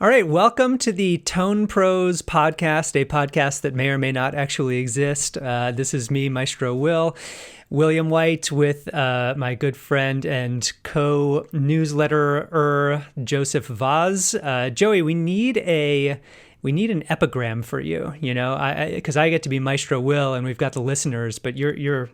All right, welcome to the Tone Prose podcast, a podcast that may or may not actually exist. This is me, Maestro William White, with my good friend and co-newsletterer Joseph Vaz. Joey, we need an epigram for you, because I get to be Maestro Will, and we've got the listeners, but you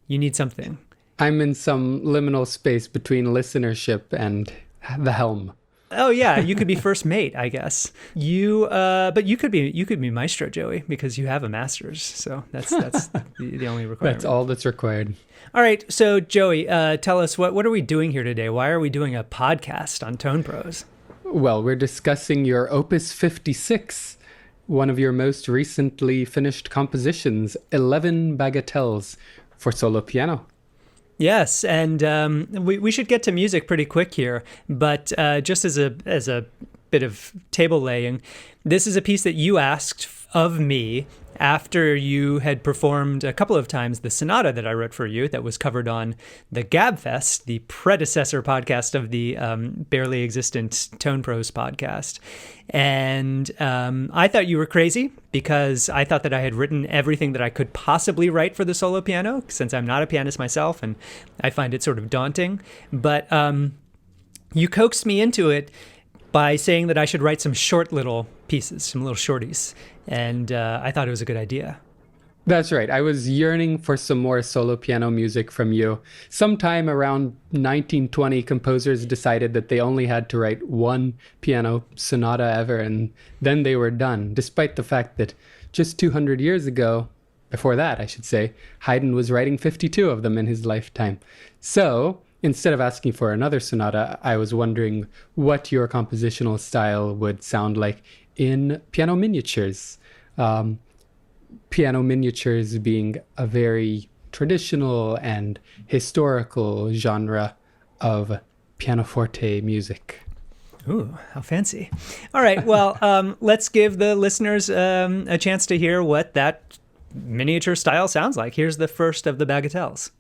need something. I'm in some liminal space between listenership and the helm. Oh yeah, you could be first mate, I guess. But you could be Maestro, Joey, because you have a master's. So that's the only requirement. That's all that's required. All right, so Joey, tell us what are we doing here today? Why are we doing a podcast on Tone Prose? Well, we're discussing your Opus 56, one of your most recently finished compositions, 11 Bagatelles for solo piano. Yes, and we should get to music pretty quick here, but just as a bit of table laying, this is a piece that you asked of me after you had performed a couple of times the sonata that I wrote for you that was covered on the Gabfest, the predecessor podcast of the barely existent Tone Prose podcast. And I thought you were crazy because I thought that I had written everything that I could possibly write for the solo piano, since I'm not a pianist myself and I find it sort of daunting. But you coaxed me into it by saying that I should write some short little pieces, some little shorties. And I thought it was a good idea. That's right. I was yearning for some more solo piano music from you. Sometime around 1920, composers decided that they only had to write one piano sonata ever, and then they were done, despite the fact that just 200 years ago, before that, I should say, Haydn was writing 52 of them in his lifetime. So instead of asking for another sonata, I was wondering what your compositional style would sound like in piano miniatures. Piano miniatures being a very traditional and historical genre of pianoforte music. Ooh, how fancy. All right, well, let's give the listeners a chance to hear what that miniature style sounds like. Here's the first of the Bagatelles.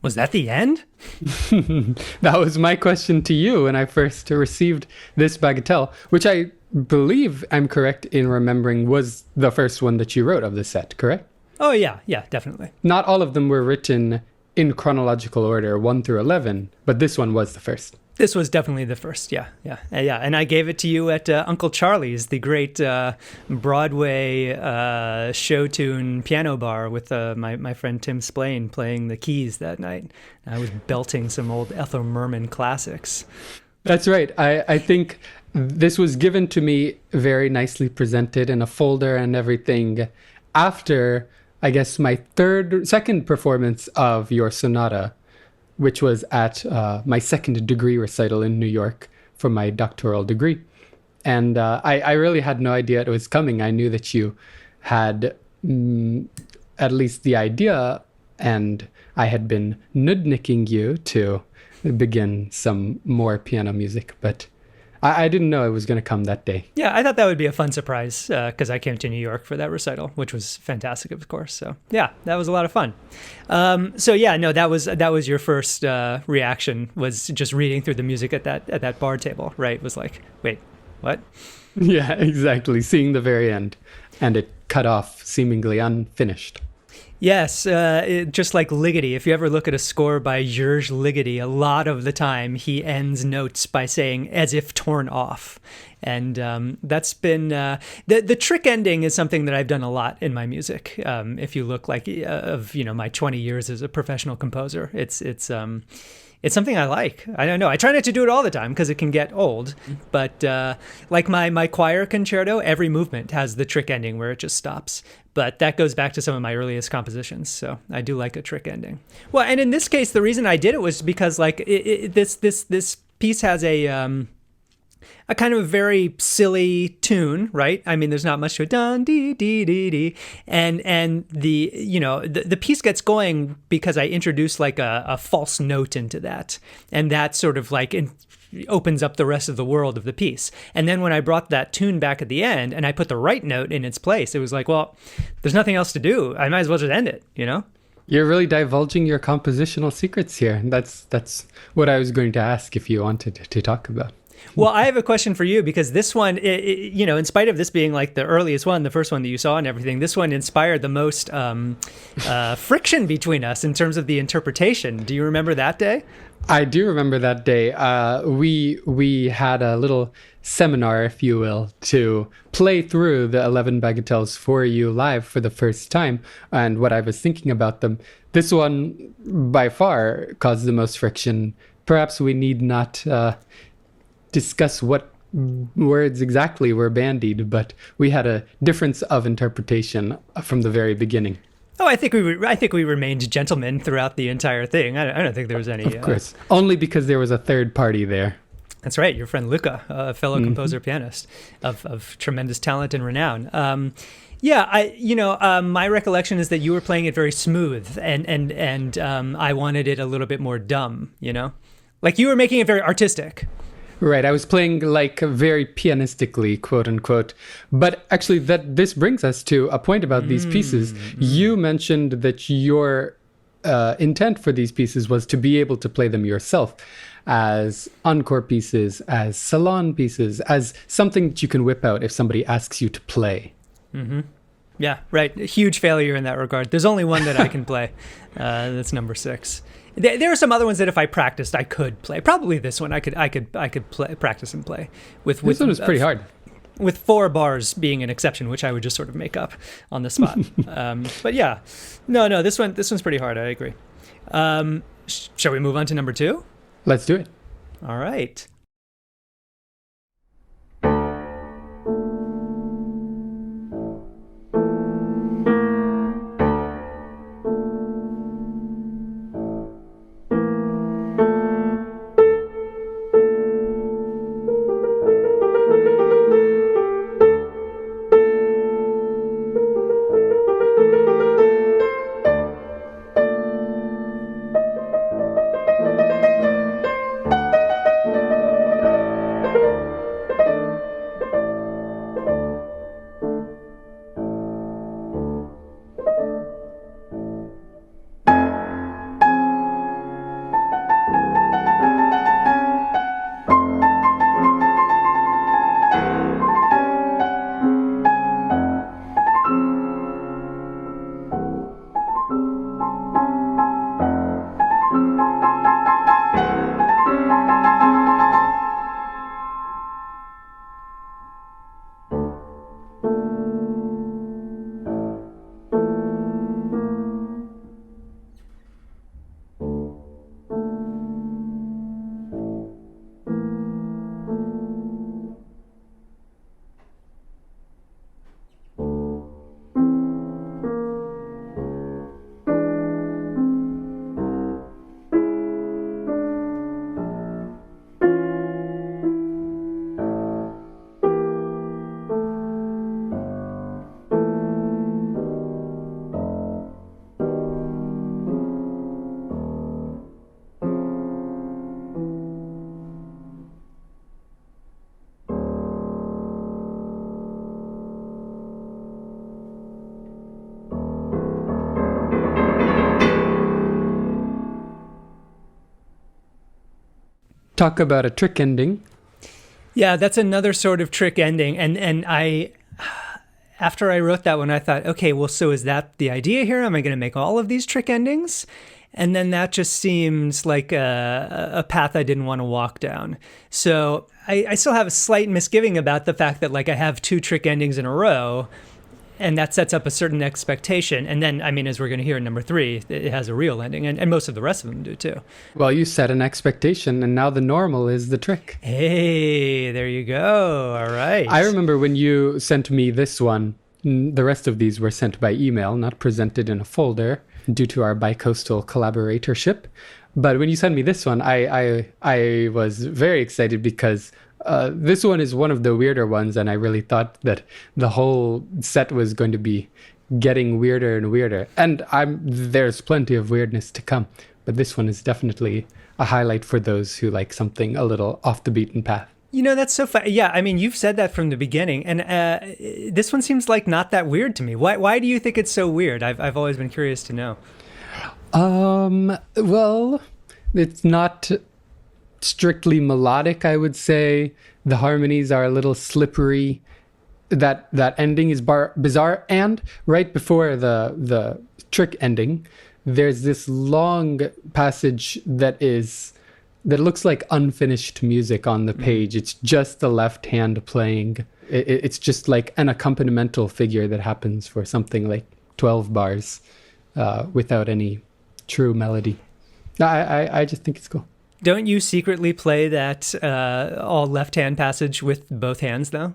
Was that the end? That was my question to you when I first received this bagatelle, which I believe I'm correct in remembering was the first one that you wrote of the set, correct? Oh, yeah, definitely. Not all of them were written in chronological order, 1 through 11, but this one was the first. This was definitely the first, yeah. And I gave it to you at Uncle Charlie's, the great Broadway show tune piano bar with my friend Tim Splain playing the keys that night. I was belting some old Ethel Merman classics. That's right. I think this was given to me very nicely presented in a folder and everything after, I guess, my second performance of your sonata, which was at my second degree recital in New York for my doctoral degree. And I really had no idea it was coming. I knew that you had at least the idea, and I had been nudnicking you to begin some more piano music, but I didn't know it was going to come that day. Yeah, I thought that would be a fun surprise because I came to New York for that recital, which was fantastic, of course. So yeah, that was a lot of fun. That was your first reaction, was just reading through the music at that bar table, right? It was like, wait, what? Yeah, exactly. Seeing the very end, and it cut off seemingly unfinished. Yes, just like Ligeti. If you ever look at a score by Georges Ligeti, a lot of the time he ends notes by saying "as if torn off," and that's been the trick ending is something that I've done a lot in my music. If you look like of my 20 years as a professional composer, it's something I like. I don't know. I try not to do it all the time because it can get old. But like my choir concerto, every movement has the trick ending where it just stops. But that goes back to some of my earliest compositions. So I do like a trick ending. Well, and in this case, the reason I did it was because like this piece has a kind of a very silly tune, right? I mean, there's not much to it. Dun dee dee dee dee, and the piece gets going because I introduce like a false note into that, and that sort of like opens up the rest of the world of the piece. And then when I brought that tune back at the end and I put the right note in its place, it was like, well, there's nothing else to do. I might as well just end it, You're really divulging your compositional secrets here. That's what I was going to ask if you wanted to talk about. Well, I have a question for you because this one, in spite of this being like the earliest one, the first one that you saw and everything, this one inspired the most friction between us in terms of the interpretation. Do you remember that day? I do remember that day. We had a little seminar, if you will, to play through the 11 Bagatelles for you live for the first time, and what I was thinking about them. This one, by far, caused the most friction. Perhaps we need not discuss what words exactly were bandied, but we had a difference of interpretation from the very beginning. Oh, I think we remained gentlemen throughout the entire thing. I don't think there was any. Of course, only because there was a third party there. That's right, your friend Luca, a fellow composer pianist of tremendous talent and renown. My recollection is that you were playing it very smooth, and I wanted it a little bit more dumb. Like you were making it very artistic. Right, I was playing like very pianistically, quote unquote. But actually, this brings us to a point about these pieces. You mentioned that your intent for these pieces was to be able to play them yourself as encore pieces, as salon pieces, as something that you can whip out if somebody asks you to play. Mm-hmm. Yeah, right. A huge failure in that regard. There's only one that I can play. That's number 6. There are some other ones that if I practiced, I could play. Probably this one I could practice and play. This one was pretty hard. With 4 bars being an exception, which I would just sort of make up on the spot. But yeah, no, this one's pretty hard. I agree. Shall we move on to number 2? Let's do it. All right. talk about a trick ending. Yeah, that's another sort of trick ending. And I, after I wrote that one, I thought, okay, well, so is that the idea here? Am I going to make all of these trick endings? And then that just seems like a path I didn't want to walk down. So I still have a slight misgiving about the fact that like I have 2 trick endings in a row, and that sets up a certain expectation. And then, I mean, as we're going to hear in number 3, it has a real ending, and most of the rest of them do too. Well, you set an expectation, and now the normal is the trick. Hey, there you go. All right. I remember when you sent me this one, the rest of these were sent by email, not presented in a folder due to our bicoastal collaboratorship. But when you sent me this one, I was very excited because this one is one of the weirder ones, and I really thought that the whole set was going to be getting weirder and weirder. And there's plenty of weirdness to come, but this one is definitely a highlight for those who like something a little off the beaten path. You know, that's so funny. Yeah, I mean, you've said that from the beginning, and this one seems like not that weird to me. Why do you think it's so weird? I've always been curious to know. Well, it's not strictly melodic, I would say. The harmonies are a little slippery. That ending is bizarre, and right before the trick ending, there's this long passage that looks like unfinished music on the page. It's just the left hand playing. It's just like an accompanimental figure that happens for something like 12 bars without any true melody. I just think it's cool. Don't you secretly play that all left hand passage with both hands, though?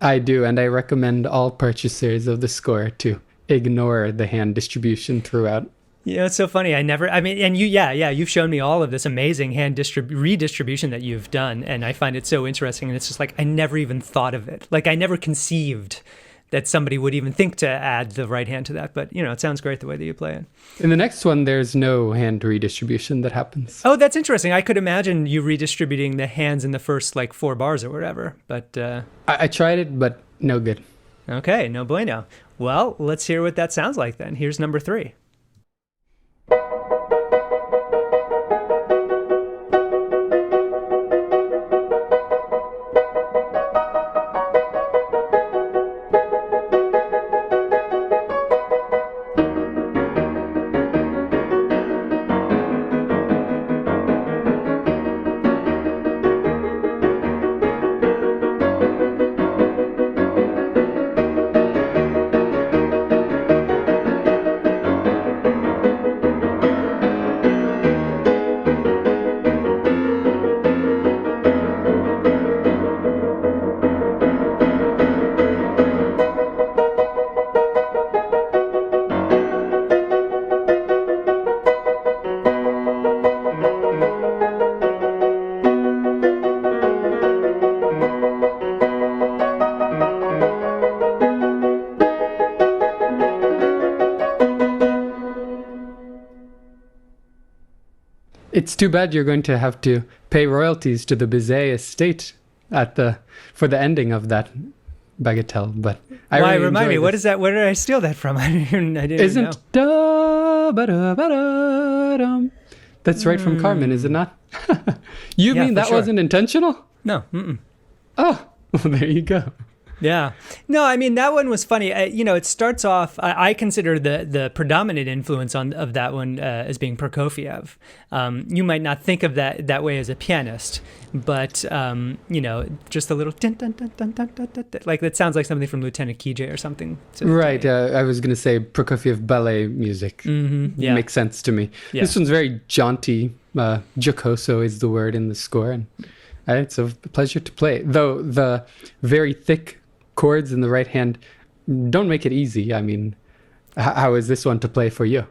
I do, and I recommend all purchasers of the score to ignore the hand distribution throughout. You know, it's so funny. You've shown me all of this amazing hand redistribution that you've done, and I find it so interesting. And it's just like I never even thought of it. Like I never conceived that somebody would even think to add the right hand to that. But you know, it sounds great the way that you play it. In the next one, there's no hand redistribution that happens. Oh, that's interesting. I could imagine you redistributing the hands in the first like 4 bars or whatever. But I tried it, but no good. Okay, no bueno. Well, let's hear what that sounds like then. Here's number 3. It's too bad you're going to have to pay royalties to the Bizet estate for the ending of that bagatelle. But remind me, what is that? Where did I steal that from? I didn't Isn't know. That's right from Carmen, is it not? You mean that wasn't intentional? No. Mm-mm. Oh, well, there you go. Yeah. No, I mean, that one was funny. It starts off, I consider the predominant influence of that one as being Prokofiev. You might not think of that way as a pianist, but, just a little dun, dun, dun, dun, dun, dun, dun, like that sounds like something from Lieutenant Kijé or something. Right. I was going to say Prokofiev ballet music. Mm-hmm. Yeah. Makes sense to me. Yeah. This one's very jaunty. Jocoso is the word in the score. And it's a pleasure to play. Though the very thick chords in the right hand don't make it easy. I mean, how is this one to play for you?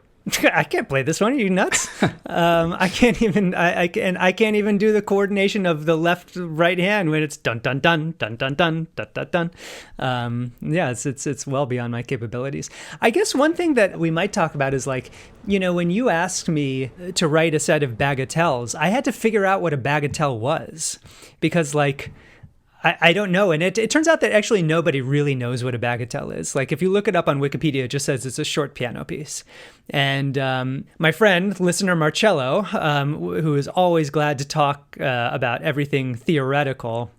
I can't play this one. Are you nuts? I can't even. I can't even do the coordination of the left right hand when it's dun dun dun dun dun dun dun dun dun. It's well beyond my capabilities. I guess one thing that we might talk about is like, when you asked me to write a set of bagatelles, I had to figure out what a bagatelle was, because like, I don't know. And it turns out that actually nobody really knows what a bagatelle is. Like if you look it up on Wikipedia, it just says it's a short piano piece. And my friend, listener Marcello, who is always glad to talk about everything theoretical,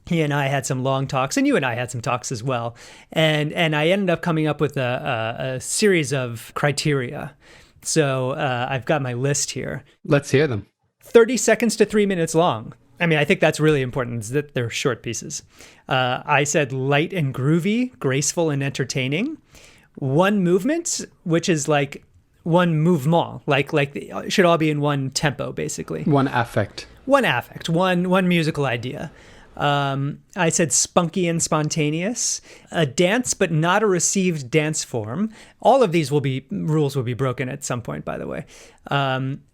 he and I had some long talks, and you and I had some talks as well. And I ended up coming up with a series of criteria. So I've got my list here. Let's hear them. 30 seconds to 3 minutes long. I mean, I think that's really important, is that they're short pieces. I said light and groovy, graceful and entertaining. One movement, which is like one mouvement, like it should all be in one tempo, basically. One affect. One affect, one musical idea. I said spunky and spontaneous, a dance but not a received dance form. All of these rules will be broken at some point, by the way.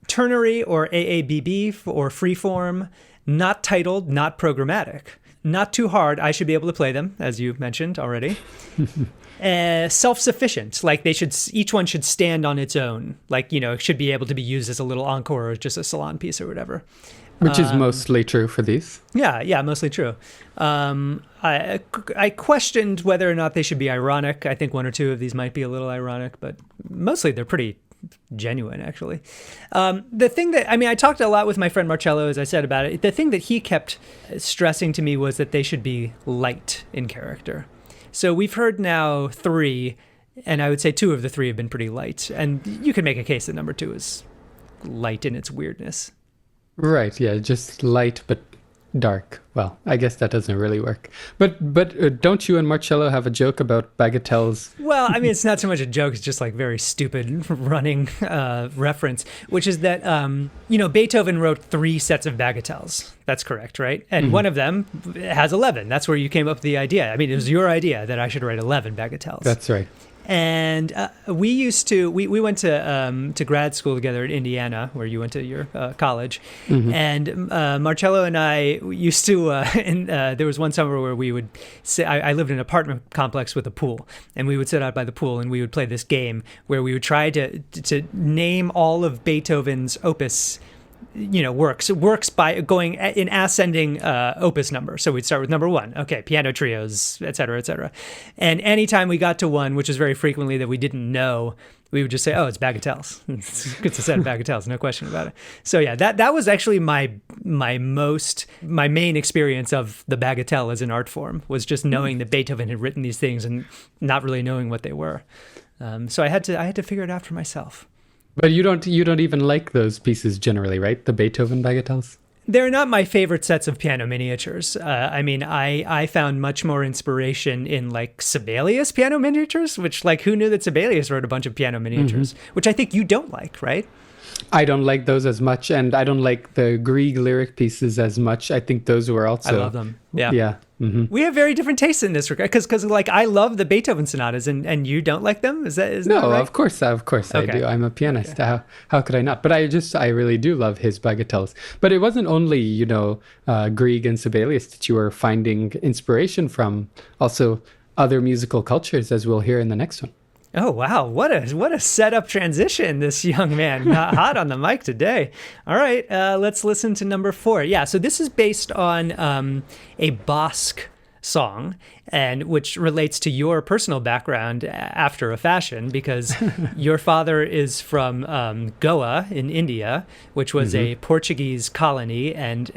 Ternary or AABB or freeform, not titled, not programmatic. Not too hard. I should be able to play them, as you mentioned already. Self-sufficient, like each one should stand on its own. Like, it should be able to be used as a little encore or just a salon piece or whatever. Which is mostly true for these. Yeah, mostly true. I questioned whether or not they should be ironic. I think one or two of these might be a little ironic, but mostly they're pretty genuine, actually. The thing that, I talked a lot with my friend Marcello, as I said, about it. The thing that he kept stressing to me was that they should be light in character. So we've heard now 3, and I would say 2 of the 3 have been pretty light. And you could make a case that number 2 is light in its weirdness. Right, yeah, just light but dark. Well, I guess that doesn't really work. But don't you and Marcello have a joke about bagatelles? Well, it's not so much a joke, it's just like very stupid running reference, which is that, Beethoven wrote 3 sets of bagatelles. That's correct, right? And one of them has 11. That's where you came up with the idea. It was your idea that I should write 11 bagatelles. That's right. And we went to grad school together at Indiana, where you went to your college. Mm-hmm. And Marcello and I used to, there was one summer where we would sit, I lived in an apartment complex with a pool, and we would sit out by the pool and we would play this game where we would try to name all of Beethoven's opus works by going in ascending opus number. So we'd start with number 1. Okay, piano trios, et cetera, et cetera. And anytime we got to one, which is very frequently that we didn't know, we would just say, oh, it's bagatelles. It's a set of bagatelles, no question about it. So yeah, that was actually my main experience of the bagatelle as an art form, was just knowing that Beethoven had written these things and not really knowing what they were. So I had to figure it out for myself. But you don't even like those pieces generally, right? The Beethoven bagatelles? They're not my favorite sets of piano miniatures. I found much more inspiration in like Sibelius piano miniatures, which who knew that Sibelius wrote a bunch of piano miniatures, which I think you don't like, right? I don't like those as much, and I don't like the Grieg lyric pieces as much. I think those were also... I love them. Yeah. Yeah. Mm-hmm. We have very different tastes in this regard, because I love the Beethoven sonatas, and you don't like them. Is that no? Right? Of course okay. I do. I'm a pianist. Okay. How could I not? But I really do love his bagatelles. But it wasn't only Grieg and Sibelius that you were finding inspiration from. Also, other musical cultures, as we'll hear in the next one. Oh, wow. What a setup transition, this young man. Hot on the mic today. All right, let's listen to number 4. Yeah, so this is based on a Basque song, and which relates to your personal background after a fashion, because your father is from Goa in India, which was a Portuguese colony, and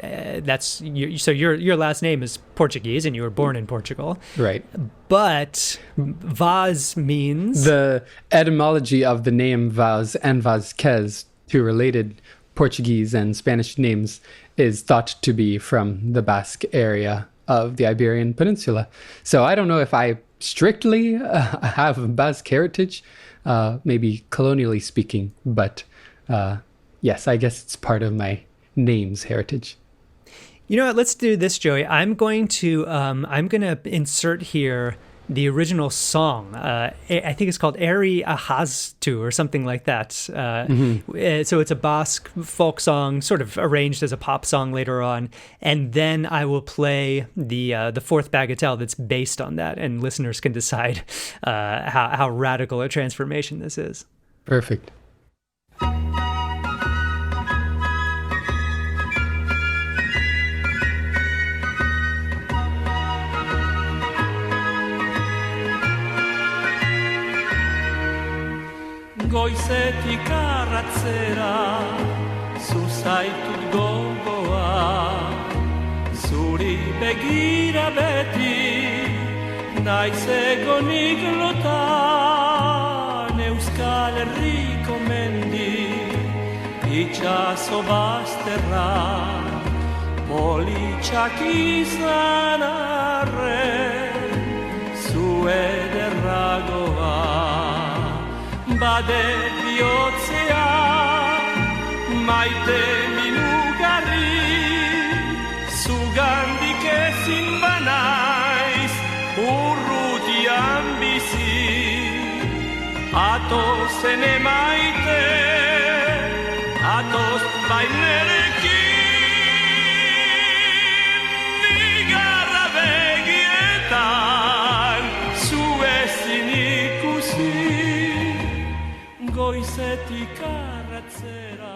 so your last name is Portuguese, and you were born in Portugal, right? But Vaz means, the etymology of the name Vaz and Vazquez, two related Portuguese and Spanish names, is thought to be from the Basque area of the Iberian Peninsula. So I don't know if I strictly have Basque heritage, maybe colonially speaking, but yes, I guess it's part of my name's heritage. You know what? Let's do this, Joey. I'm going to insert here the original song. I think it's called Eri Ahaztu or something like that. So it's a Basque folk song, sort of arranged as a pop song later on. And then I will play the fourth bagatelle that's based on that, and listeners can decide how radical a transformation this is. Perfect. goizetik arratzera, zuzaitut gogoa, zuri begira beti, naiz egonik lotan, Euskal Herriko mendi, itxaso bazterra, politxak izan arren, zu ederragoa. Bade bihotzea, maite minugarri, zugandik ezin banaiz, urrutian bizi, atozen emaite, atoz bainerekin, nigarra begietan, zu ezin ikusi, goizetik arratzera.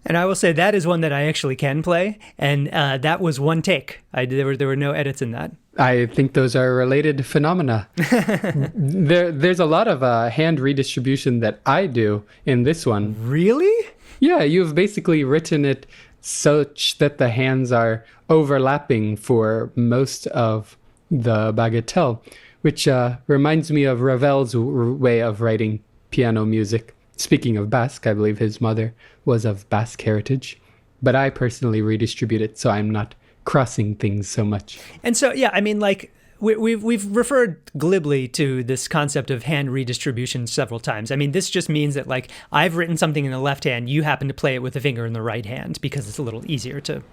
And I will say that is one that I actually can play, and that was one take. There were no edits in that. I think those are related phenomena. There's a lot of hand redistribution that I do in this one. Really? Yeah, you've basically written it such that the hands are overlapping for most of the bagatelle, which reminds me of Ravel's way of writing piano music. Speaking of Basque, I believe his mother was of Basque heritage, but I personally redistribute it so I'm not crossing things so much. And so, yeah, I mean, like, we've referred glibly to this concept of hand redistribution several times. I mean, this just means that, like, I've written something in the left hand, you happen to play it with a finger in the right hand because it's a little easier to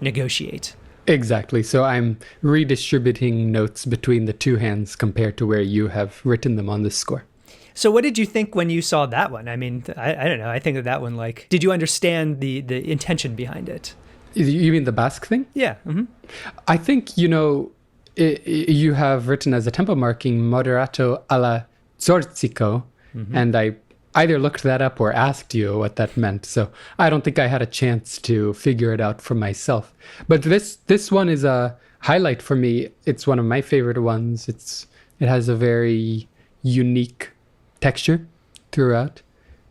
negotiate. Exactly. So I'm redistributing notes between the two hands compared to where you have written them on the score. So what did you think when you saw that one? I mean, I don't know. I think that one, like, did you understand the intention behind it? You mean the Basque thing? Yeah. Mm-hmm. I think, you have written as a tempo marking moderato alla zorzico, and I either looked that up or asked you what that meant. So I don't think I had a chance to figure it out for myself. But this one is a highlight for me. It's one of my favorite ones. It has a very unique texture throughout,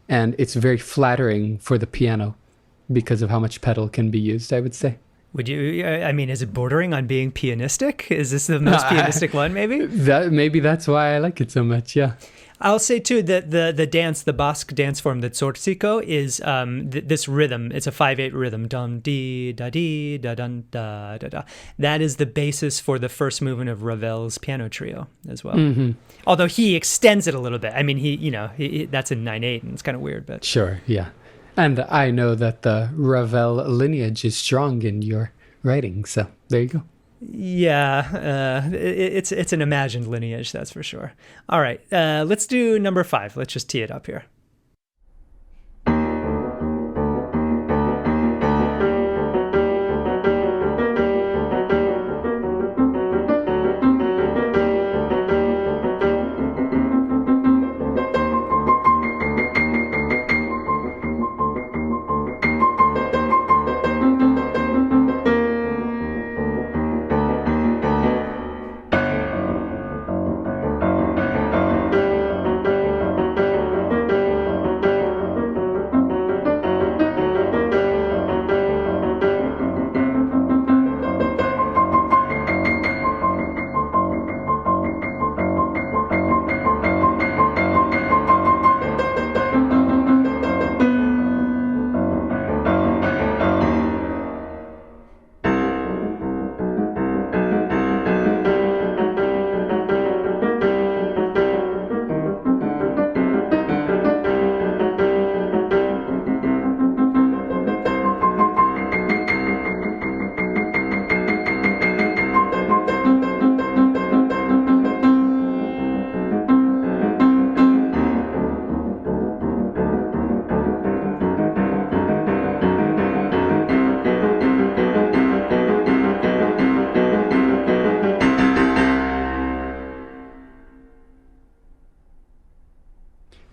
and it's very flattering for the piano because of how much pedal can be used, I would say. Would you, I mean, is it bordering on being pianistic? Is this the most pianistic one, maybe? Maybe that's why I like it so much, yeah. I'll say, too, that the dance, the Basque dance form, the zortziko, is this rhythm. It's a 5/8 rhythm. Dum, dee, da, dee, da, dun, da, da, da. That is the basis for the first movement of Ravel's piano trio as well. Mm-hmm. Although he extends it a little bit. I mean, he that's in 9/8, and it's kind of weird. But sure, yeah. And I know that the Ravel lineage is strong in your writing, so there you go. Yeah, it's an imagined lineage, that's for sure. All right, let's do number 5. Let's just tee it up here.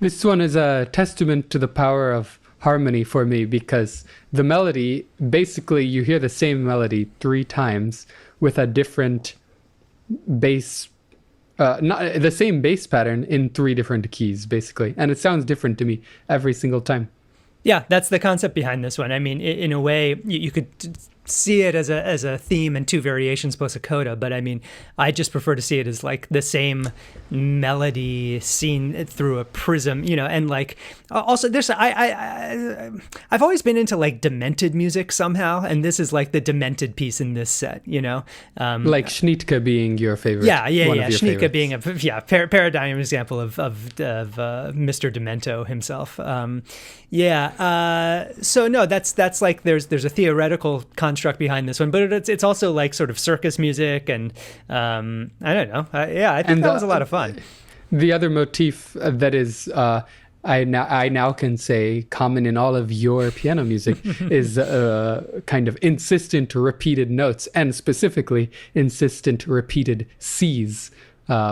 This one is a testament to the power of harmony for me, because the melody, basically you hear the same melody 3 times with a different bass, not the same bass pattern in 3 different keys, basically. And it sounds different to me every single time. Yeah, that's the concept behind this one. I mean, in a way, you could see it as a theme and 2 variations plus a coda, but I mean, I just prefer to see it as like the same melody seen through a prism, and like also there's I've always been into like demented music somehow, and this is like the demented piece in this set, like Schnittke being your favorite. Yeah, Schnittke favorites. being a paradigm example of Mr. Demento himself. So no, that's like there's a theoretical construct behind this one, but it's also like sort of circus music, and I don't know. I think that was a lot of fun. The other motif that is I now can say common in all of your piano music is kind of insistent repeated notes, and specifically insistent repeated Cs,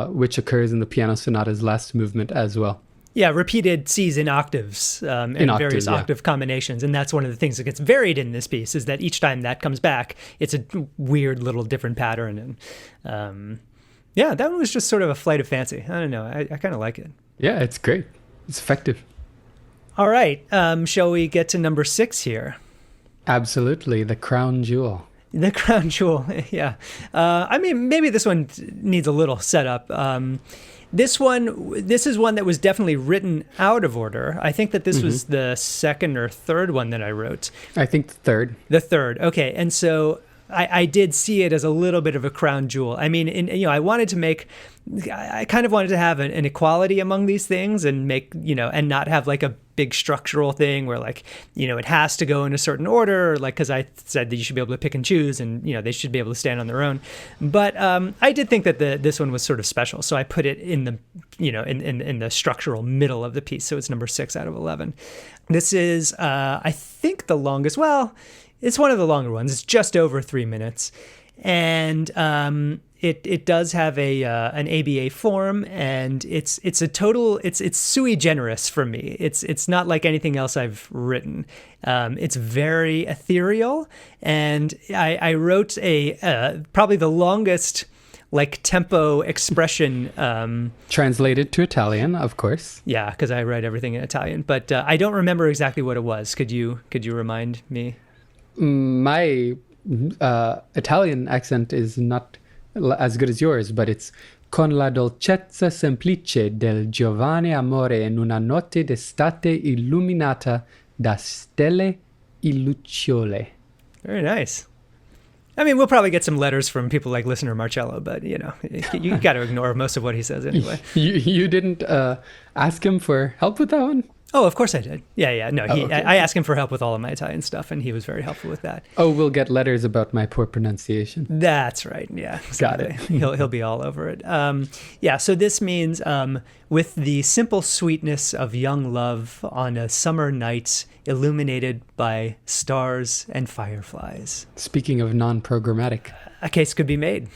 which occurs in the piano sonata's last movement as well. Yeah, repeated Cs in octaves, in various octave combinations. And that's one of the things that gets varied in this piece, is that each time that comes back, it's a weird little different pattern. And that one was just sort of a flight of fancy. I don't know. I kind of like it. Yeah, it's great. It's effective. All right. Shall we get to number 6 here? Absolutely. The crown jewel. The crown jewel, yeah. I mean, maybe this one needs a little setup. This is one that was definitely written out of order. I think that this was the 2nd or 3rd one that I wrote. I think the 3rd. The 3rd, okay. And so I did see it as a little bit of a crown jewel. I mean, I kind of wanted to have an equality among these things, and make, and not have like a big structural thing where like, it has to go in a certain order, or like, because I said that you should be able to pick and choose, and, they should be able to stand on their own. But I did think that this one was sort of special. So I put it in the, in the structural middle of the piece. So it's number 6 out of 11. This is, I think, the longest. Well, it's one of the longer ones. It's just over 3 minutes. And it does have an ABA form, and it's sui generis for me. It's not like anything else I've written. It's very ethereal, and I wrote probably the longest like tempo expression. Translated to Italian, of course. Yeah, because I write everything in Italian, but I don't remember exactly what it was. Could you remind me? My Italian accent is not as good as yours, but it's con la dolcezza semplice del giovane amore in una notte d'estate illuminata da stelle e lucciole. Very nice. I mean, we'll probably get some letters from people like listener Marcello, but you got to ignore most of what he says anyway. You didn't ask him for help with that one? Oh, of course I did. Yeah. No, okay. I asked him for help with all of my Italian stuff, and he was very helpful with that. Oh, we'll get letters about my poor pronunciation. That's right. Yeah, exactly. Got it. He'll be all over it. So this means with the simple sweetness of young love on a summer night, illuminated by stars and fireflies. Speaking of non-programmatic, a case could be made.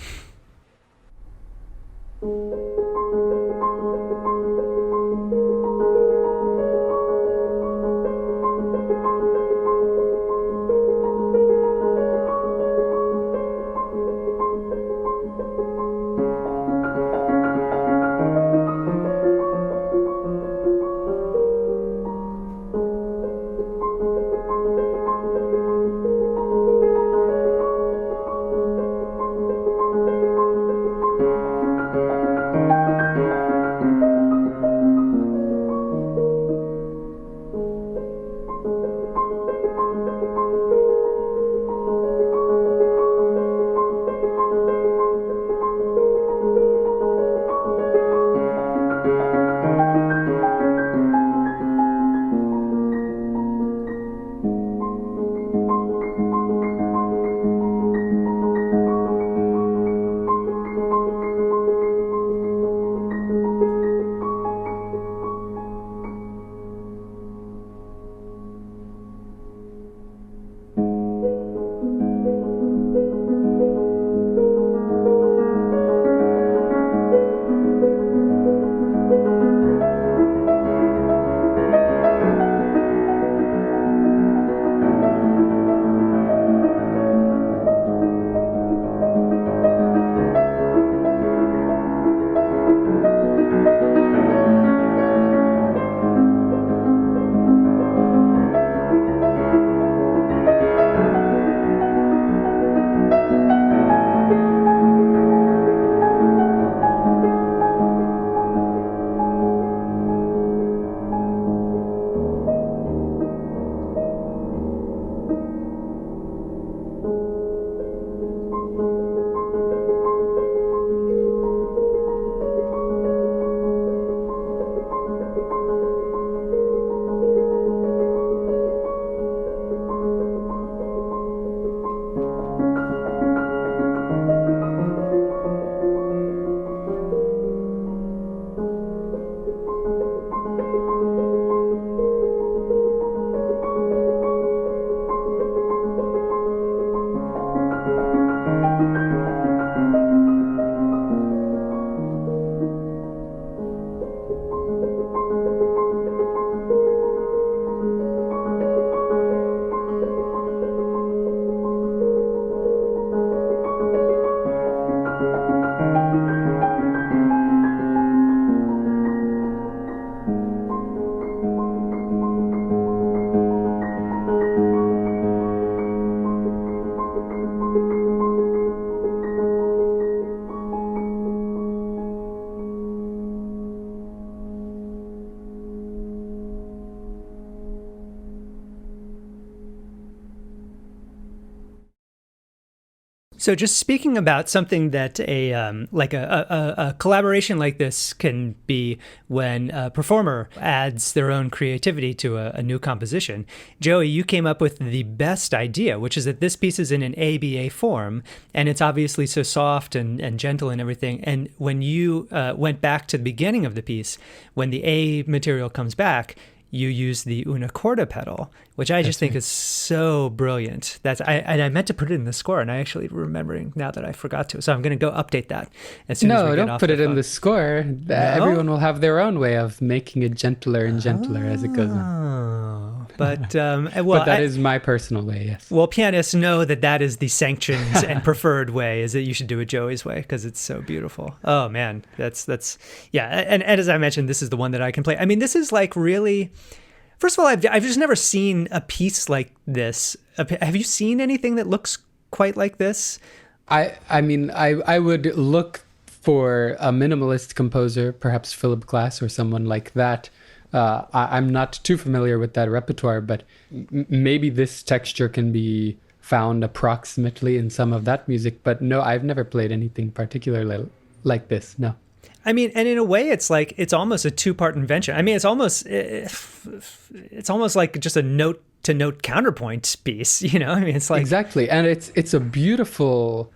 So just speaking about something that a collaboration like this can be when a performer adds their own creativity to a new composition. Joey, you came up with the best idea, which is that this piece is in an ABA form, and it's obviously so soft and gentle and everything. And when you went back to the beginning of the piece, when the A material comes back, you use the una corda pedal, which I just think is so brilliant. I meant to put it in the score, and I actually remembering now that I forgot to. So I'm going to go update that as soon as we get off the phone. No, don't put it in the score. No? Everyone will have their own way of making it gentler and gentler as it goes on. But but that is my personal way, yes. Well, pianists know that is the sanctioned and preferred way, is that you should do it Joey's way, because it's so beautiful. Oh man, that's yeah. And as I mentioned, this is the one that I can play. I mean, this is like really. First of all, I've just never seen a piece like this. Have you seen anything that looks quite like this? I mean, I would look for a minimalist composer, perhaps Philip Glass or someone like that. I'm not too familiar with that repertoire, but maybe this texture can be found approximately in some of that music. But no, I've never played anything particularly like this, no. I mean, and in a way, it's almost a two-part invention. I mean, it's almost like just a note-to-note counterpoint piece. You know, I mean, it's like exactly, and it's a beautiful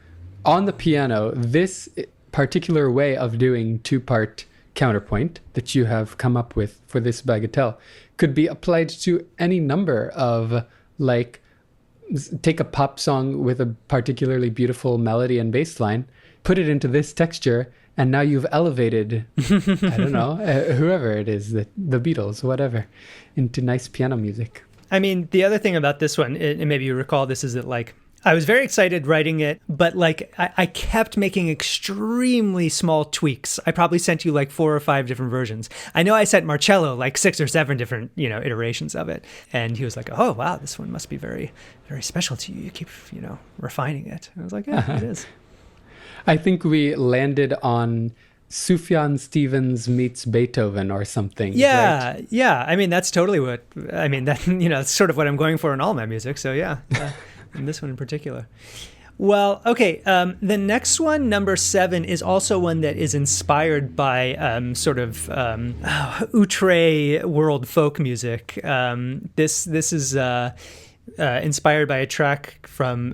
on the piano. This particular way of doing two-part counterpoint that you have come up with for this bagatelle could be applied to any number of, like, take a pop song with a particularly beautiful melody and bass line, put it into this texture. And now you've elevated, I don't know, whoever it is, the Beatles, whatever, into nice piano music. I mean, the other thing about this one, and maybe you recall this, is that like I was very excited writing it, but like I kept making extremely small tweaks. I probably sent you like 4 or 5 different versions. I know I sent Marcello like 6 or 7 different, iterations of it. And he was like, oh, wow, this one must be very, very special to you. You keep, refining it. And I was like, yeah, it is. I think we landed on Sufjan Stevens meets Beethoven or something. Yeah, right? Yeah. I mean, that's totally that's sort of what I'm going for in all my music. So yeah, and this one in particular. Well, okay. The next one, number 7, is also one that is inspired by outre world folk music. This is. Inspired by a track from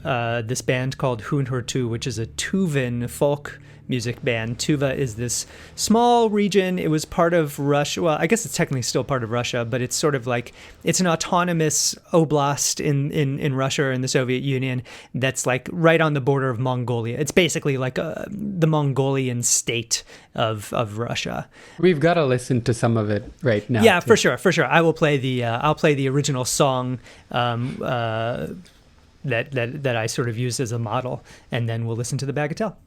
this band called Hun Hurtu, which is a Tuvan folk music band. Tuva is this small region. It was part of Russia. Well, I guess it's technically still part of Russia, but it's sort of like it's an autonomous oblast in Russia or in the Soviet Union that's like right on the border of Mongolia. It's basically like the Mongolian state of Russia. We've got to listen to some of it right now. Yeah, too. For sure. I will play I'll play the original song that I sort of used as a model, and then we'll listen to the bagatelle.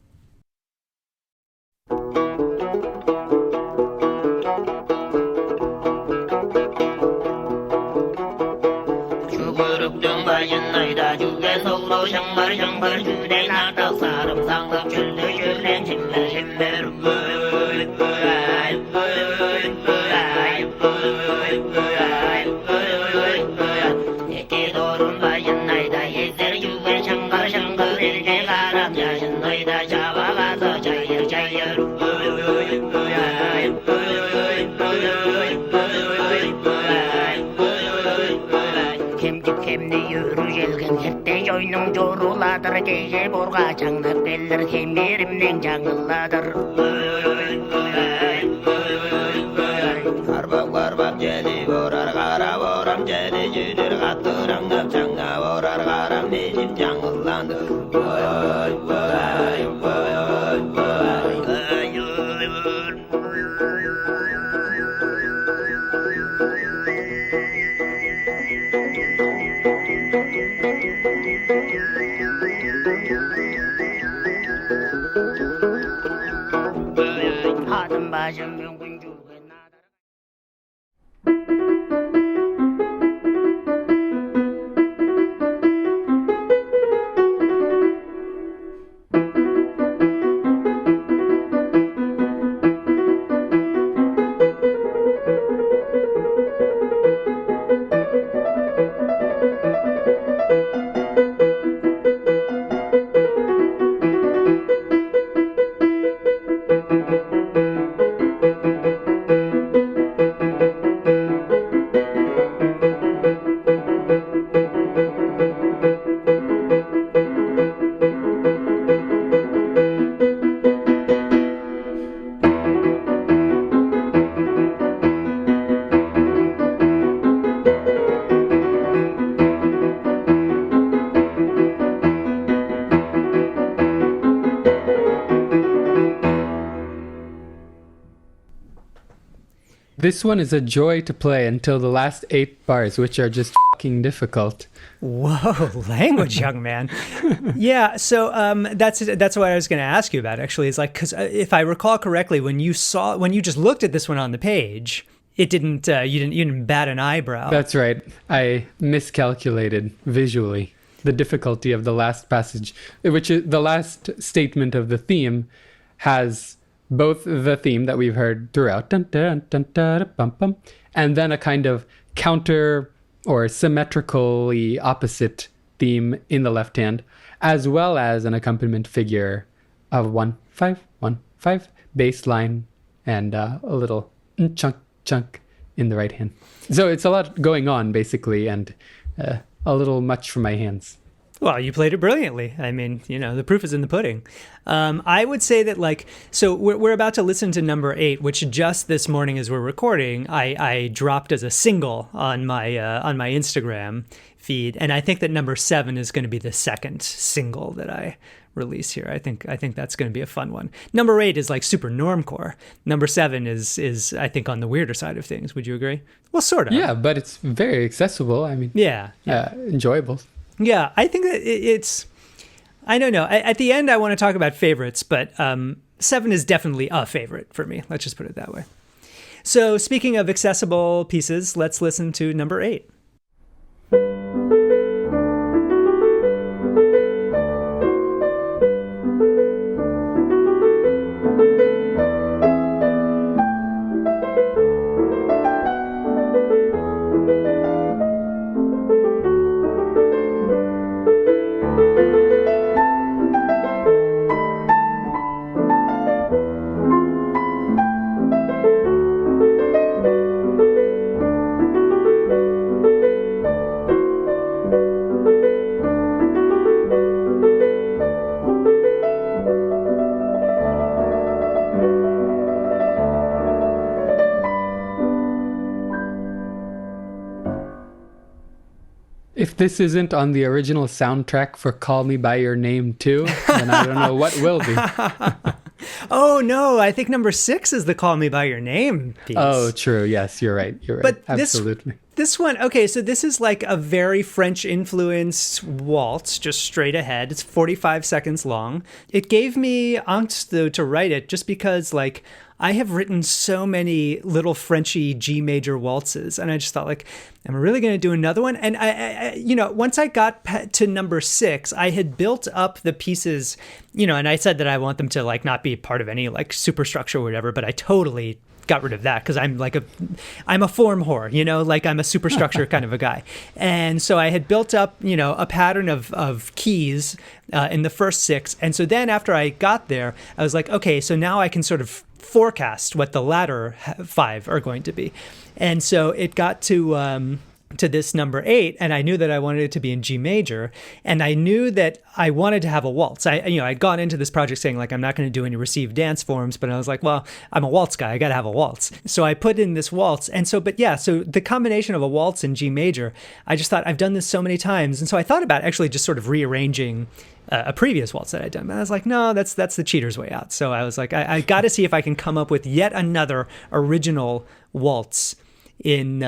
Jorulardır gece borga çanlar beller kemerimden canlılardır. Karbak jeli borar kara boram jeli jüdür katıram da çanga borar karam necim canlılandı. This one is a joy to play until the last 8 bars, which are just fucking difficult. Whoa, language, young man. Yeah, so that's what I was going to ask you about. Actually, is like, because if I recall correctly, when you just looked at this one on the page, it didn't you didn't bat an eyebrow. That's right. I miscalculated visually the difficulty of the last passage, which is the last statement of the theme, has both the theme that we've heard throughout, dun, dun, dun, dun, dun, bum, bum, and then a kind of counter or symmetrically opposite theme in the left hand, as well as an accompaniment figure of 1-5, 1-5 bass line, and a little chunk in the right hand. So it's a lot going on, basically, and a little much for my hands. Well, you played it brilliantly. I mean, the proof is in the pudding. I would say that, so we're about to listen to number 8, which just this morning as we're recording, I dropped as a single on my Instagram feed, and I think that number 7 is going to be the second single that I release here. I think that's going to be a fun one. Number 8 is like super normcore. Number 7 is I think on the weirder side of things. Would you agree? Well, sort of. Yeah, but it's very accessible. I mean, yeah. Enjoyable. Yeah, I think that it's, I don't know. At the end, I want to talk about favorites, but 7 is definitely a favorite for me. Let's just put it that way. So speaking of accessible pieces, let's listen to number 8. If this isn't on the original soundtrack for Call Me By Your Name too, then I don't know what will be. Oh, no, I think number 6 is the Call Me By Your Name piece. Oh, true. Yes, you're right. But absolutely. This one, okay, so this is like a very French-influenced waltz, just straight ahead. It's 45 seconds long. It gave me angst, though, to write it, just because, I have written so many little Frenchy G major waltzes, and I just thought, am I really going to do another one? And I once I got to number 6, I had built up the pieces, and I said that I want them to not be part of any superstructure or whatever, but I totally got rid of that because I'm a form whore, I'm a superstructure kind of a guy. And so I had built up, a pattern of keys in the first 6. And so then after I got there, I was like, okay, so now I can sort of forecast what the latter 5 are going to be. And so it got to this number 8, and I knew that I wanted it to be in G major, and I knew that I wanted to have a waltz. I'd gone into this project saying I'm not going to do any received dance forms, but I was like, well, I'm a waltz guy, I got to have a waltz. So I put in this waltz, and so the combination of a waltz and G major, I just thought I've done this so many times, and so I thought about actually just sort of rearranging a previous waltz that I'd done. And I was like, no, that's the cheater's way out. So I was like, I got to see if I can come up with yet another original waltz in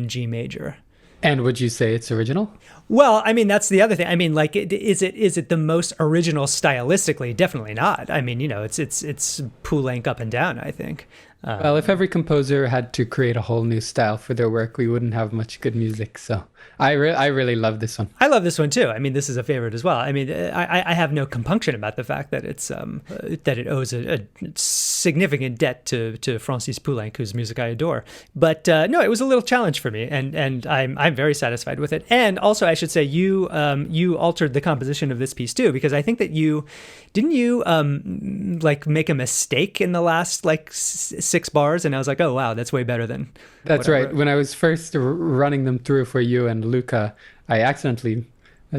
G major. And would you say it's original? Well, I mean, that's the other thing. I mean, is it the most original stylistically? Definitely not. I mean, it's Poulenc up and down, I think. Well, if every composer had to create a whole new style for their work, we wouldn't have much good music. So I really love this one. I love this one too. I mean, this is a favorite as well. I mean, I have no compunction about the fact that it's that it owes a significant debt to Francis Poulenc, whose music I adore. But no, it was a little challenge for me, and I'm very satisfied with it. And also, I should say, you altered the composition of this piece too, because I think that you make a mistake in the last 6 bars, and I was like, oh wow, that's way better than. That's right. When I was first running them through for you and Luca, I accidentally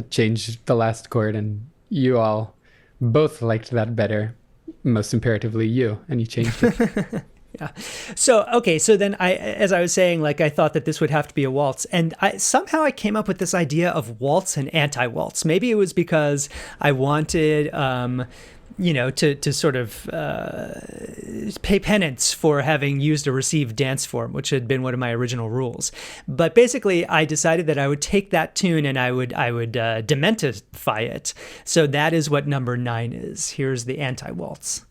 changed the last chord, and you all both liked that better. Most imperatively, you, and you changed it. Yeah. So, okay. So then as I was saying, I thought that this would have to be a waltz, and somehow I came up with this idea of waltz and anti-waltz. Maybe it was because I wanted, to sort of pay penance for having used a received dance form, which had been one of my original rules. But basically, I decided that I would take that tune and I would dementify it. So that is what number 9 is. Here's the anti-waltz.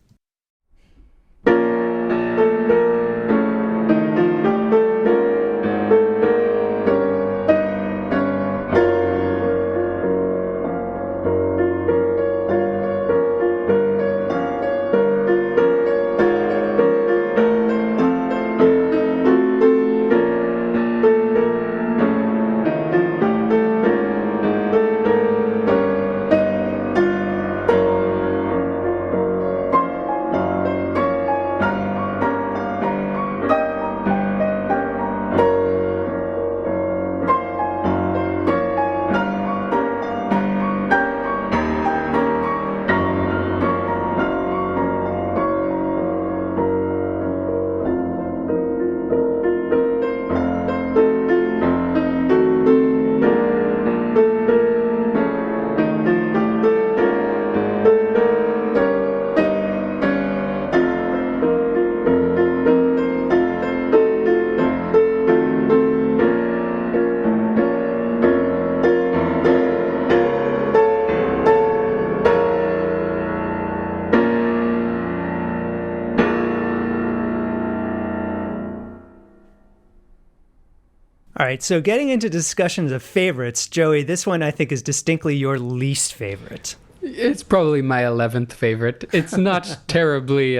All right, so getting into discussions of favorites, Joey, this one I think is distinctly your least favorite. It's probably my 11th favorite. It's not terribly,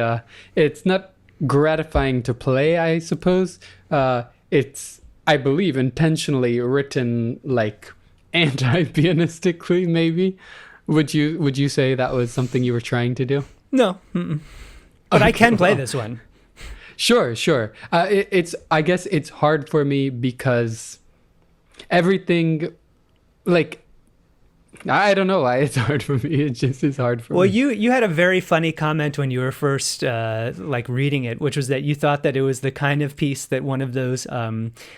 it's not gratifying to play, I suppose. It's, I believe, intentionally written like anti-pianistically, maybe. Would you say that was something you were trying to do? No, but I can play this one. Sure. It's I guess it's hard for me because everything, like, I don't know why it's hard for me. It just is hard for me. Well, you had a very funny comment when you were first reading it, which was that you thought that it was the kind of piece that one of those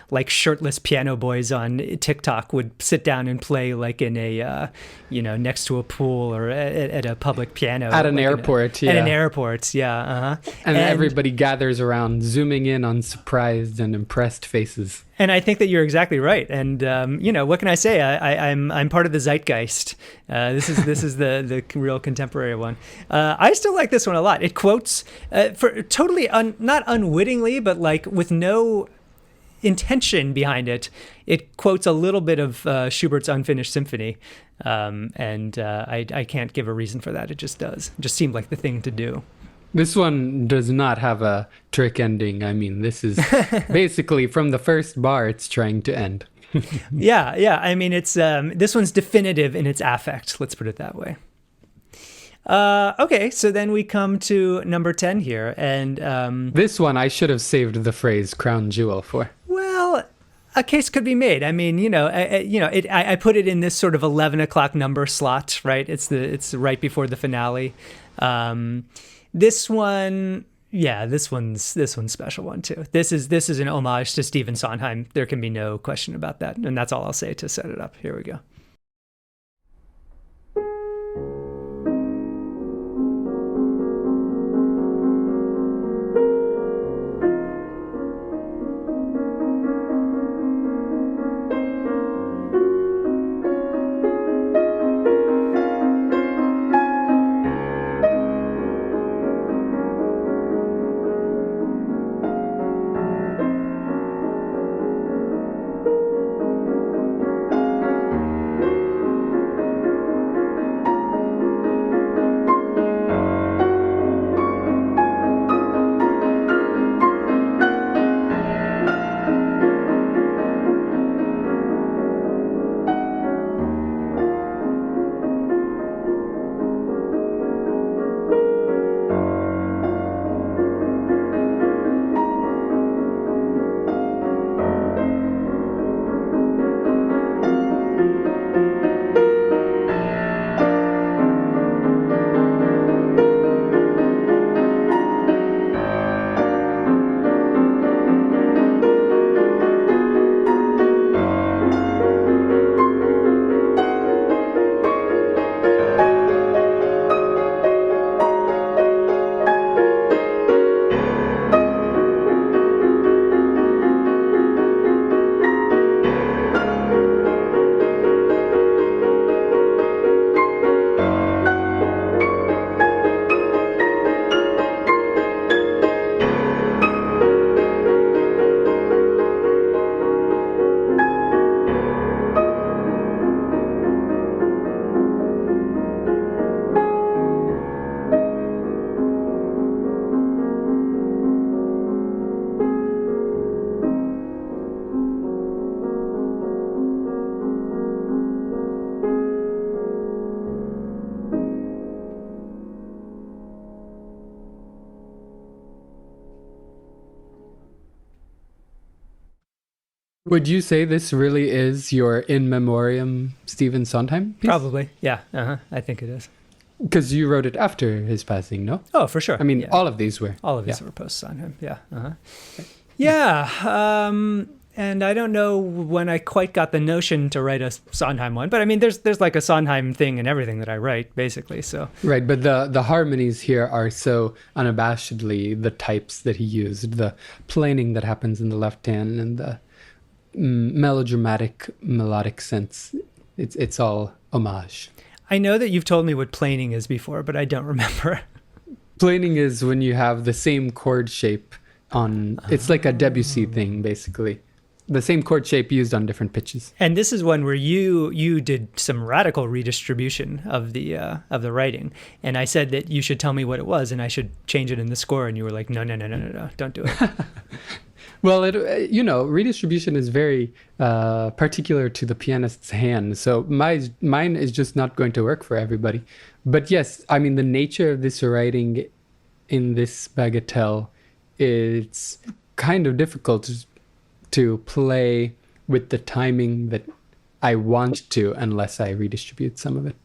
like shirtless piano boys on TikTok would sit down and play, like in a next to a pool or at a public piano at an airport. At an airport, yeah. And everybody gathers around, zooming in on surprised and impressed faces. And I think that you're exactly right. And what can I say? I'm part of the zeitgeist. This is the real contemporary one. I still like this one a lot. It quotes for totally not unwittingly, but like with no intention behind it. It quotes a little bit of Schubert's Unfinished Symphony, and I can't give a reason for that. It just does. It just seemed like the thing to do. This one does not have a trick ending. I mean, this is basically from the first bar it's trying to end. Yeah. I mean, it's this one's definitive in its affect. Let's put it that way. Okay, so then we come to number 10 here, and this one I should have saved the phrase "crown jewel" for. Well, a case could be made. I mean, I put it in this sort of 11 o'clock number slot, right? It's right before the finale. This one, yeah, this one's a special one too. This is an homage to Stephen Sondheim. There can be no question about that, and that's all I'll say to set it up. Here we go. Would you say this really is your in memoriam Stephen Sondheim piece? Probably. Yeah. I think it is. Because you wrote it after his passing, no? Oh, for sure. I mean, yeah. all of these were. All of these were posts on him. Yeah. Yeah. And I don't know when I quite got the notion to write a Sondheim one, but I mean, there's like a Sondheim thing in everything that I write, basically. So Right, but the harmonies here are so unabashedly the types that he used, the planing that happens in the left hand and the melodramatic melodic sense. It's all homage. I know that you've told me what planing is before, but I don't remember. Planing is when you have the same chord shape on. It's like a Debussy thing, basically. The same chord shape used on different pitches. And this is one where you did some radical redistribution of the writing, and I said that you should tell me what it was, and I should change it in the score, and you were like, no, don't do it. Well, redistribution is very particular to the pianist's hand, so mine is just not going to work for everybody. But yes, I mean, the nature of this writing in this bagatelle, it's kind of difficult to play with the timing that I want to, unless I redistribute some of it.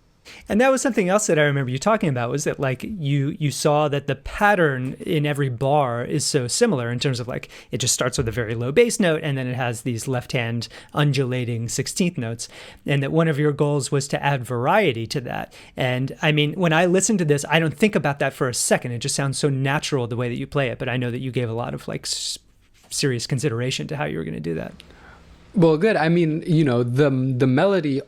And that was something else that I remember you talking about, was that like you saw that the pattern in every bar is so similar in terms of like it just starts with a very low bass note and then it has these left hand undulating 16th notes, and that one of your goals was to add variety to that. And I mean, when I listen to this, I don't think about that for a second. It just sounds so natural the way that you play it, but I know that you gave a lot of like serious consideration to how you were going to do that. Well, good. I mean, the melody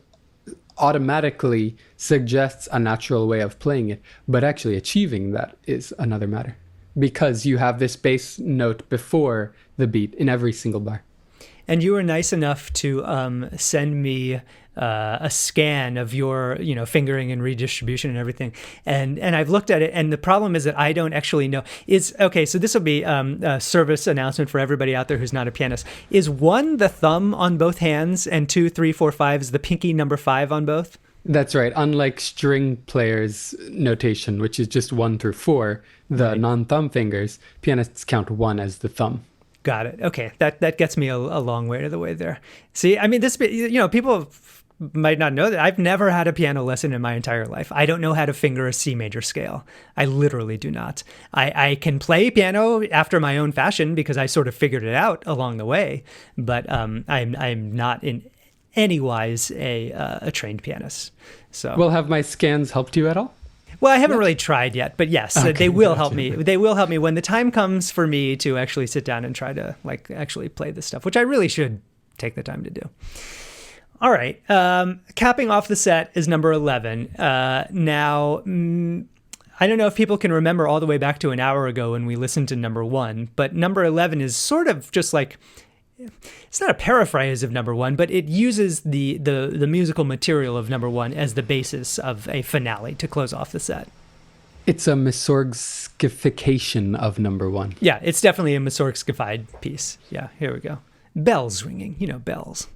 automatically suggests a natural way of playing it, but actually achieving that is another matter, because you have this bass note before the beat in every single bar. And you were nice enough to send me a scan of your, fingering and redistribution and everything. And I've looked at it, and the problem is that I don't actually know. Okay, so this will be a service announcement for everybody out there who's not a pianist. Is 1 the thumb on both hands, and 2, 3, 4, 5 is the pinky number 5 on both? That's right. Unlike string players' notation, which is just 1 through 4, the non-thumb fingers, pianists count 1 as the thumb. Got it. Okay, that gets me a long way to the way there. See, I mean, this, people might not know that I've never had a piano lesson in my entire life. I don't know how to finger a C major scale. I literally do not. I can play piano after my own fashion because I sort of figured it out along the way, but I'm not in any wise a trained pianist. So, well, have my scans helped you at all? Well, I haven't really tried yet, but yes, Okay, they will help gotcha. me. They will help me when the time comes for me to actually sit down and try to actually play this stuff, which I really should take the time to do. All right. Capping off the set is number 11. Now, I don't know if people can remember all the way back to an hour ago when we listened to number 1, but number 11 is sort of just like, it's not a paraphrase of number 1, but it uses the musical material of number 1 as the basis of a finale to close off the set. It's a Mussorgskyfication of number 1. Yeah, it's definitely a Mussorgskyfied piece. Yeah, here we go. Bells ringing, bells.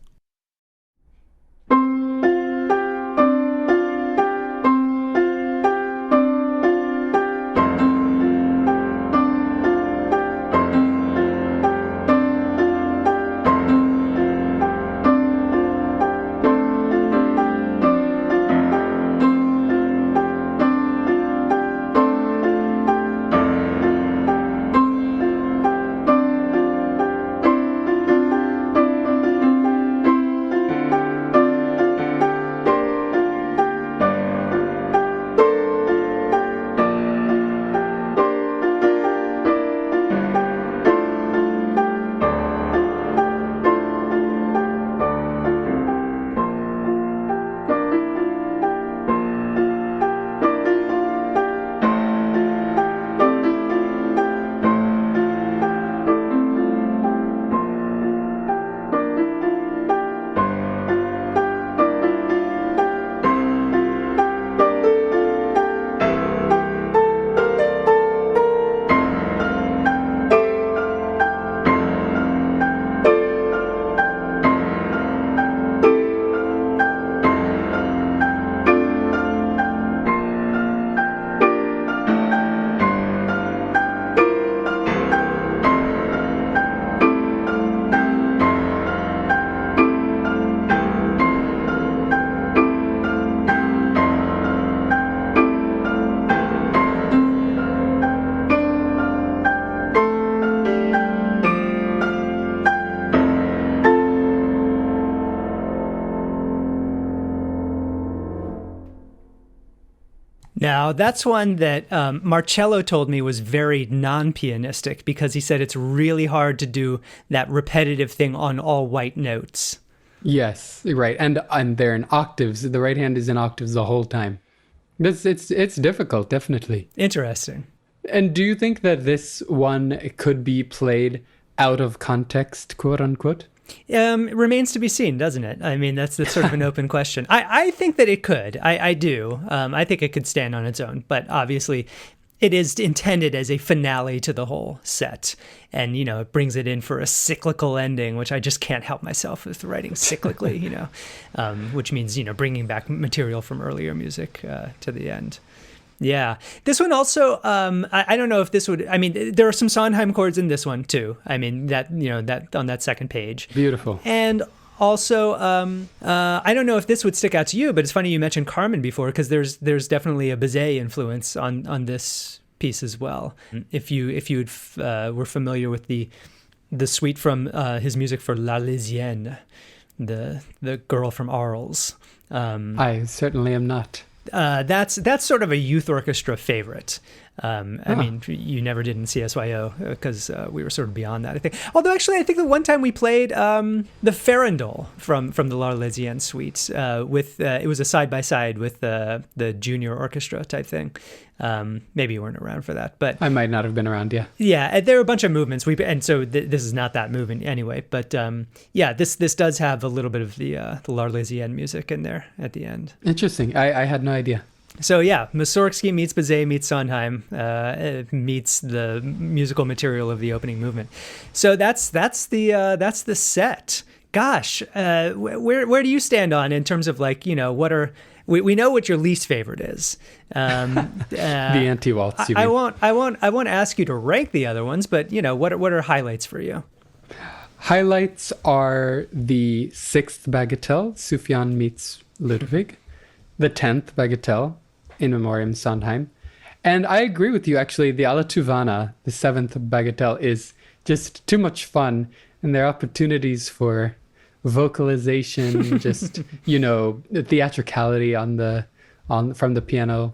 Now, that's one that Marcello told me was very non-pianistic because he said it's really hard to do that repetitive thing on all white notes. Yes, right. And they're in octaves. The right hand is in octaves the whole time. It's difficult, definitely. Interesting. And do you think that this one could be played out of context, quote unquote? It remains to be seen, doesn't it? I mean, that's sort of an open question. I think that it could. I do. I think it could stand on its own. But obviously, it is intended as a finale to the whole set. And, it brings it in for a cyclical ending, which I just can't help myself with writing cyclically, which means, bringing back material from earlier music to the end. Yeah. This one also, I don't know if this would, I mean, there are some Sondheim chords in this one too. I mean, that on that second page. Beautiful. And also, I don't know if this would stick out to you, but it's funny you mentioned Carmen before, because there's definitely a Bizet influence on this piece as well. If you were familiar with the suite from his music for L'Arlésienne, the girl from Arles. I certainly am not. That's sort of a youth orchestra favorite. I mean, you never did in CSYO because we were sort of beyond that, I think. Although, actually, I think the one time we played the Farandole from the L'Arlésienne suite with it was a side-by-side with the junior orchestra type thing. Maybe you weren't around for that, but I might not have been around. Yeah. Yeah, there were a bunch of movements. And so this is not that movement anyway. But this does have a little bit of the L'Arlésienne music in there at the end. Interesting. I had no idea. So yeah, Mussorgsky meets Bizet meets Sondheim meets the musical material of the opening movement. So that's the set. Gosh, where do you stand on in terms of what are we know what your least favorite is? The anti-waltz. I won't ask you to rank the other ones, but what are highlights for you? Highlights are the 6th Bagatelle, Sufjan meets Ludwig, the 10th Bagatelle, In Memoriam Sondheim. And I agree with you, actually. The Alla Tuvana, the 7th Bagatelle, is just too much fun. And there are opportunities for vocalization, just, the theatricality from the piano.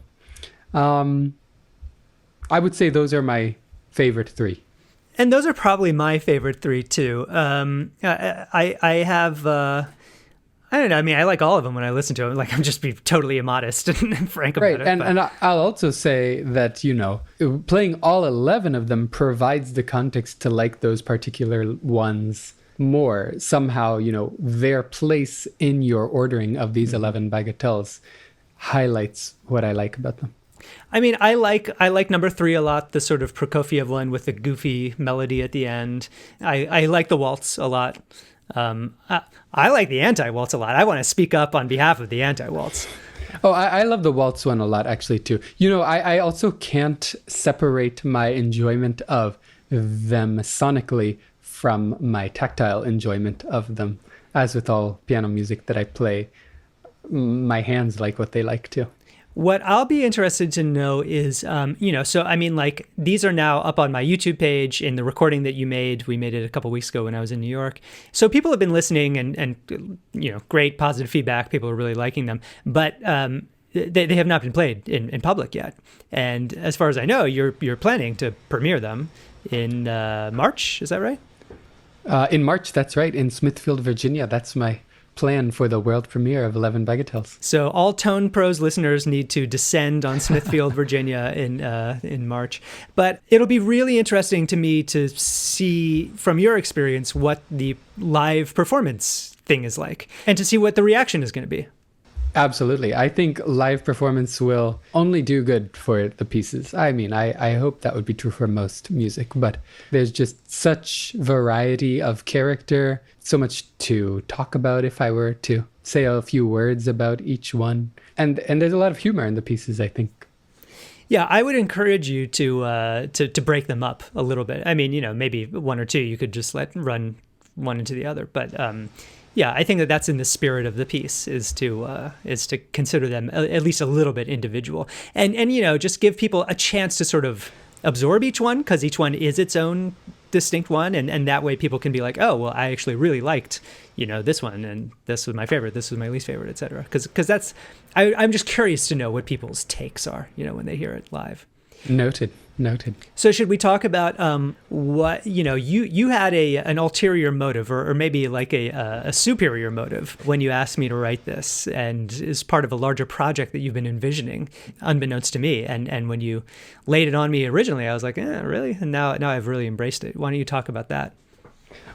I would say those are my favorite 3. And those are probably my favorite 3, too. I have... I don't know. I mean, I like all of them when I listen to them. Like, I'm just being totally immodest and frank about it. And I'll also say that, playing all 11 of them provides the context to like those particular ones more. Somehow, their place in your ordering of these 11 bagatelles highlights what I like about them. I mean, I like number 3 a lot, the sort of Prokofiev one with the goofy melody at the end. I like the waltz a lot. I like the anti-waltz a lot. I want to speak up on behalf of the anti-waltz. Oh, I love the waltz one a lot, actually, too. I also can't separate my enjoyment of them sonically from my tactile enjoyment of them. As with all piano music that I play, my hands like what they like, too. What I'll be interested to know is, so I mean, like, these are now up on my YouTube page in the recording that you made. We made it a couple weeks ago when I was in New York. So people have been listening and great positive feedback. People are really liking them, but they have not been played in public yet. And as far as I know, you're planning to premiere them in March. Is that right? In March, that's right. In Smithfield, Virginia. That's my plan for the world premiere of 11 Bagatelles. So all Tone Prose listeners need to descend on Smithfield, Virginia in March. But it'll be really interesting to me to see from your experience what the live performance thing is like and to see what the reaction is going to be. Absolutely. I think live performance will only do good for the pieces. I mean, I hope that would be true for most music, but there's just such variety of character, so much to talk about if I were to say a few words about each one. And there's a lot of humor in the pieces, I think. Yeah, I would encourage you to break them up a little bit. I mean, maybe one or two you could just let run one into the other, but yeah, I think that's in the spirit of the piece is to consider them at least a little bit individual, and just give people a chance to sort of absorb each one, because each one is its own distinct one, and that way people can be like, oh, well, I actually really liked, this one, and this was my favorite, this was my least favorite, etc. Because that's, I'm just curious to know what people's takes are, when they hear it live. Noted. So should we talk about what you had an ulterior motive, or maybe like a superior motive when you asked me to write this, and is part of a larger project that you've been envisioning, unbeknownst to me. And when you laid it on me originally, I was like, really? And now I've really embraced it. Why don't you talk about that?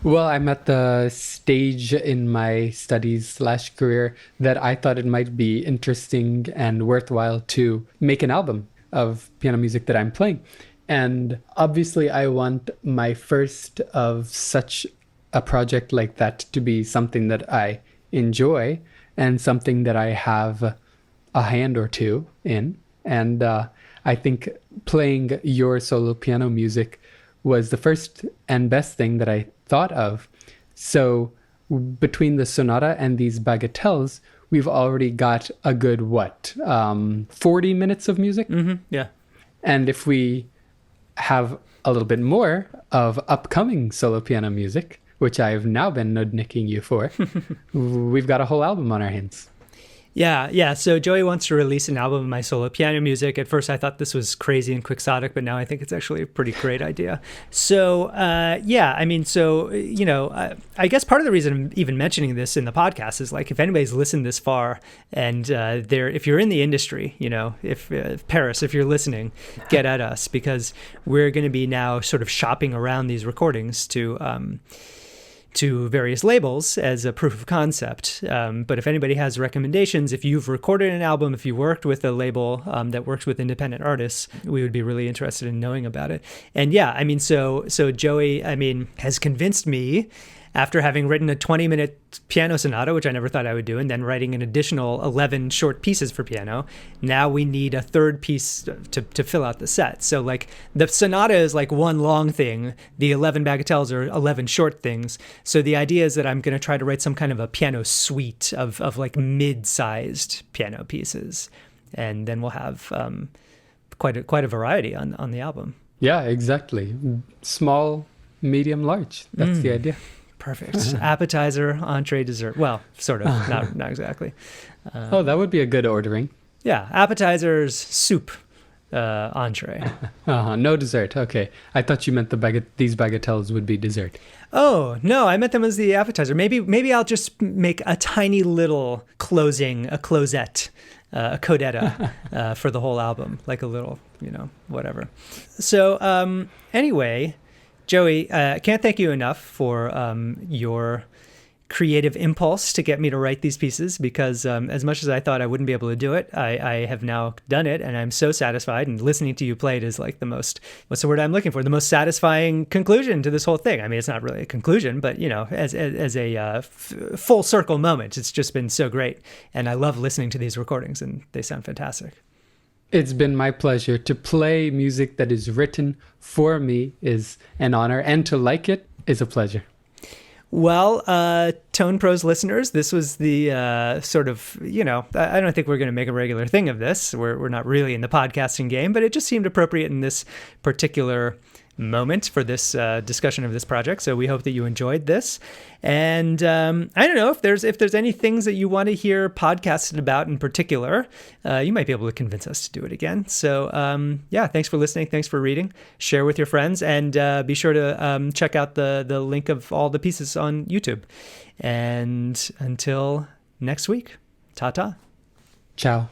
Well, I'm at the stage in my studies/career that I thought it might be interesting and worthwhile to make an album of piano music that I'm playing. And obviously I want my first of such a project like that to be something that I enjoy and something that I have a hand or two in. And I think playing your solo piano music was the first and best thing that I thought of. So between the sonata and these bagatelles, we've already got a good, 40 minutes of music? Mm-hmm. Yeah. And if we have a little bit more of upcoming solo piano music, which I've now been nudnicking you for, we've got a whole album on our hands. Yeah. So Joey wants to release an album of my solo piano music. At first, I thought this was crazy and quixotic, but now I think it's actually a pretty great idea. So, I guess part of the reason I'm even mentioning this in the podcast is like, if anybody's listened this far, and if you're in the industry, if Paris, if you're listening, get at us, because we're going to be now sort of shopping around these recordings to various labels as a proof of concept. But if anybody has recommendations, if you've recorded an album, if you worked with a label that works with independent artists, we would be really interested in knowing about it. And so Joey, has convinced me, after having written a 20-minute piano sonata, which I never thought I would do, and then writing an additional 11 short pieces for piano, now we need a third piece to fill out the set. So like the sonata is like one long thing, the 11 bagatelles are 11 short things. So the idea is that I'm going to try to write some kind of a piano suite of like mid-sized piano pieces, and then we'll have quite a variety on the album. Yeah, exactly. Small, medium, large. That's the idea. Perfect. Appetizer, entree, dessert. Well, sort of, not exactly. That would be a good ordering. Yeah, appetizers, soup, entree. No dessert. Okay. I thought you meant these bagatelles would be dessert. Oh, no, I meant them as the appetizer. Maybe I'll just make a tiny little closing, a closette, a codetta for the whole album, like a little, whatever. So anyway, Joey, I can't thank you enough for your creative impulse to get me to write these pieces, because as much as I thought I wouldn't be able to do it, I have now done it, and I'm so satisfied. And listening to you play it is like the most, what's the word I'm looking for? The most satisfying conclusion to this whole thing. I mean, it's not really a conclusion, but as a full circle moment, it's just been so great. And I love listening to these recordings, and they sound fantastic. It's been my pleasure. To play music that is written for me is an honor, and to like it is a pleasure. Well, Tone Prose listeners, this was the sort of, I don't think we're going to make a regular thing of this. We're not really in the podcasting game, but it just seemed appropriate in this particular moment for this discussion of this project. So we hope that you enjoyed this. And I don't know if there's any things that you want to hear podcasted about in particular, you might be able to convince us to do it again. So thanks for listening. Thanks for reading. Share with your friends, and be sure to check out the link of all the pieces on YouTube. And until next week, ta-ta. Ciao.